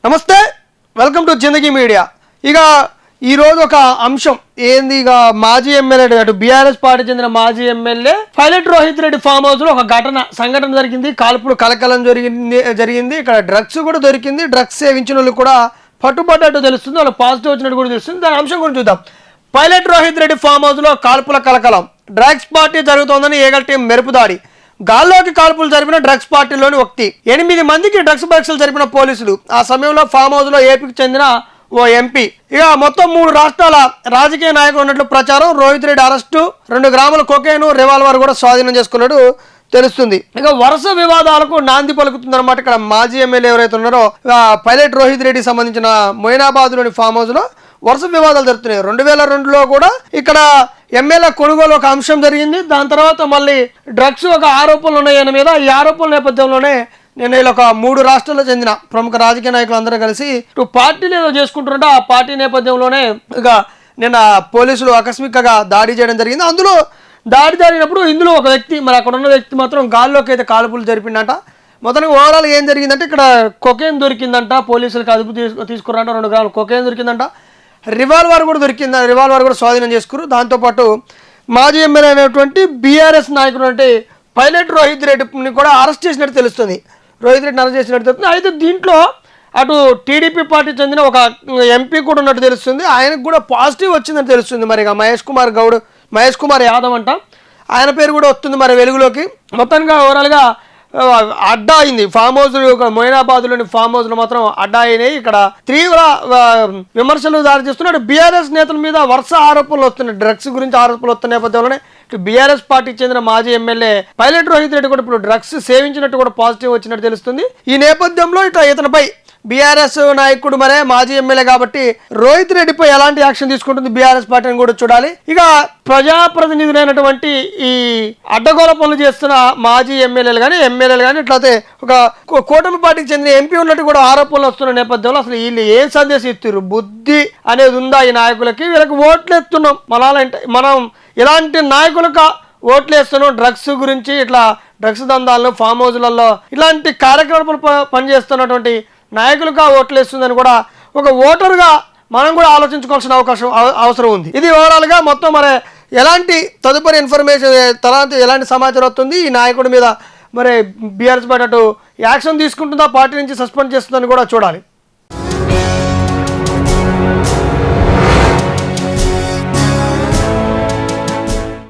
నమస్తే, welcome to Zindagi media. ఇక ఈరోజు ఒక అంశం ఏంది, ఇక మాజీ ఎమ్మెల్యే అటు బీఆర్ఎస్ పార్టీ చెందిన మాజీ MLA pilot Rohit Reddy farm house లో ఒక సంఘటన జరిగింది. కాల్పులు కలకలం జరిగింది. ఇక్కడ డ్రగ్స్ కూడా దొరికింది. డ్రగ్స్ సేవించిన వాళ్ళు కూడా పట్టుబడ్డట్టు తెలుస్తుంది, వాళ్ళు పాజిటివ్ వచ్చినట్టు కూడా తెలుస్తుంది. దాని అంశం గురించి చూద్దాం. Pilot Rohit Reddy farm house లో కాల్పుల కలకలం, డ్రగ్స్ పార్టీ జరుగుతోందని ఏగల్ టీం మెరుపుదాడి. గాల్లోకి కాల్పులు జరిపిన డ్రగ్స్ పార్టీలోని వ్యక్తి. 8 మందికి డ్రగ్స్ పరీక్షలు జరిపిన పోలీసులు. ఆ సమయంలో ఫామ్ హౌస్ లో ఏపీకి చెందిన ఓ ఎంపీ. ఇక మొత్తం 3 రాష్ట్రాల రాజకీయ నాయకులు ఉన్నట్లు ప్రచారం. రోహిత్ రెడ్డి అరెస్టు, 2 గ్రాముల కొకైన్, రివాల్వర్ కూడా స్వాధీనం చేసుకున్నట్టు తెలుస్తుంది. ఇక వరుస వివాదాలకు నాంది పలుకుతుందన్నమాట. ఇక్కడ మాజీ ఎమ్మెల్యే ఎవరైతే ఉన్నారో పైలట్ రోహిత్ రెడ్డి సంబంధించిన మొయినాబాద్లోని ఫామ్ హౌస్ లో వరుస వివాదాలు జరుగుతున్నాయి. 2002లో కూడా ఇక్కడ ఎమ్మెల్యే కొనుగోలు ఒక అంశం జరిగింది. దాని తర్వాత మళ్ళీ డ్రగ్స్ ఒక ఆరోపణలు ఉన్నాయి ఆయన మీద. ఈ ఆరోపణల నేపథ్యంలోనే నేను ఇలా ఒక 3 రాష్ట్రాలకు చెందిన ప్రముఖ రాజకీయ నాయకులు అందరూ కలిసి ఇటు పార్టీలు ఏదో చేసుకుంటుంటే ఆ పార్టీ నేపథ్యంలోనే ఇక నిన్న పోలీసులు ఆకస్మికంగా దాడి చేయడం జరిగింది. అందులో దాడి జరిగినప్పుడు ఇందులో ఒక వ్యక్తి, మరి అక్కడ ఉన్న వ్యక్తి మాత్రం గాల్లోకి అయితే కాల్పులు జరిపిందంట. మొత్తానికి ఓవరాల్ ఏం జరిగిందంటే ఇక్కడ కొకైన్ దొరికిందంట, పోలీసులకు అదుపు తీసుకురంట, 2 గ్రాముల కొకైన్ దొరికిందంట, రివాల్వర్ కూడా దొరికింది. రివాల్వర్ కూడా స్వాధీనం చేసుకురు. దాంతోపాటు మాజీ ఎమ్మెల్యే అయినటువంటి బీఆర్ఎస్ నాయకుడు అంటే పైలట్ రోహిత్ రెడ్డిని కూడా అరెస్ట్ చేసినట్టు తెలుస్తుంది. రోహిత్ రెడ్డిని అరెస్ట్ చేసినట్టు తెలుస్తుంది. అయితే దీంట్లో అటు టీడీపీ పార్టీ చెందిన ఒక ఎంపీ కూడా ఉన్నట్టు తెలుస్తుంది. ఆయనకు కూడా పాజిటివ్ వచ్చిందని తెలుస్తుంది. మరి ఇక మహేష్ కుమార్ యాదవ్ అంట, ఆయన పేరు కూడా వస్తుంది మరి వెలుగులోకి. మొత్తంగా ఓవరాల్గా అడ్డా అయింది ఫామ్ హౌస్. మొయినాబాద్లోని ఫామ్ హౌస్లో మాత్రం అడ్డా అయినాయి. ఇక్కడ తీవ్ర విమర్శలు దారి చేస్తున్నాడు. బీఆర్ఎస్ నేతల మీద వరుస ఆరోపణలు వస్తున్నాయి, డ్రగ్స్ గురించి ఆరోపణలు వస్తున్న నేపథ్యంలోనే బీఆర్ఎస్ పార్టీకి చెందిన మాజీ ఎమ్మెల్యే పైలట్ రోహిత్ రెడ్డి కూడా ఇప్పుడు డ్రగ్స్ సేవించినట్టు కూడా పాజిటివ్ వచ్చినట్టు తెలుస్తుంది. ఈ నేపథ్యంలో ఇట్లా ఇతనిపై బీఆర్ఎస్ నాయకుడు మరే మాజీ ఎమ్మెల్యే కాబట్టి రోహిత్ రెడ్డిపై ఎలాంటి యాక్షన్ తీసుకుంటుంది బీఆర్ఎస్ పార్టీని కూడా చూడాలి. ఇక ప్రజాప్రతినిధులైనటువంటి ఈ అడ్డగోల పనులు చేస్తున్న మాజీ ఎమ్మెల్యేలు కానీ ఇట్లయితే ఒక కూటమి పార్టీకి చెందిన ఎంపీ ఉన్నట్టు కూడా ఆరోపణలు వస్తున్న నేపథ్యంలో అసలు వీళ్ళు ఏం సందేశం ఇస్తారు, బుద్ధి అనేది ఉందా ఈ నాయకులకి? వీళ్ళకి ఓట్లు ఎత్తున్నాం మనం ఇలాంటి నాయకులకు ఓట్లు వేస్తున్నాం. డ్రగ్స్ గురించి ఇట్లా డ్రగ్స్ దందాలను ఫామ్ హౌస్లలో ఇలాంటి కార్యక్రమాలు పనిచేస్తున్నటువంటి నాయకులుగా ఓట్లు వేస్తుందని కూడా ఒక ఓటరుగా మనం కూడా ఆలోచించుకోవాల్సిన అవసరం ఉంది. ఇది ఓవరాల్గా మొత్తం మరి ఎలాంటి తదుపరి ఇన్ఫర్మేషన్ ఎలాంటి సమాచారం వస్తుంది, ఈ నాయకుడి మీద మరి బీఆర్ఎస్ పార్టీ యాక్షన్ తీసుకుంటుందా, పార్టీ నుంచి సస్పెండ్ చేస్తుందని కూడా చూడాలి.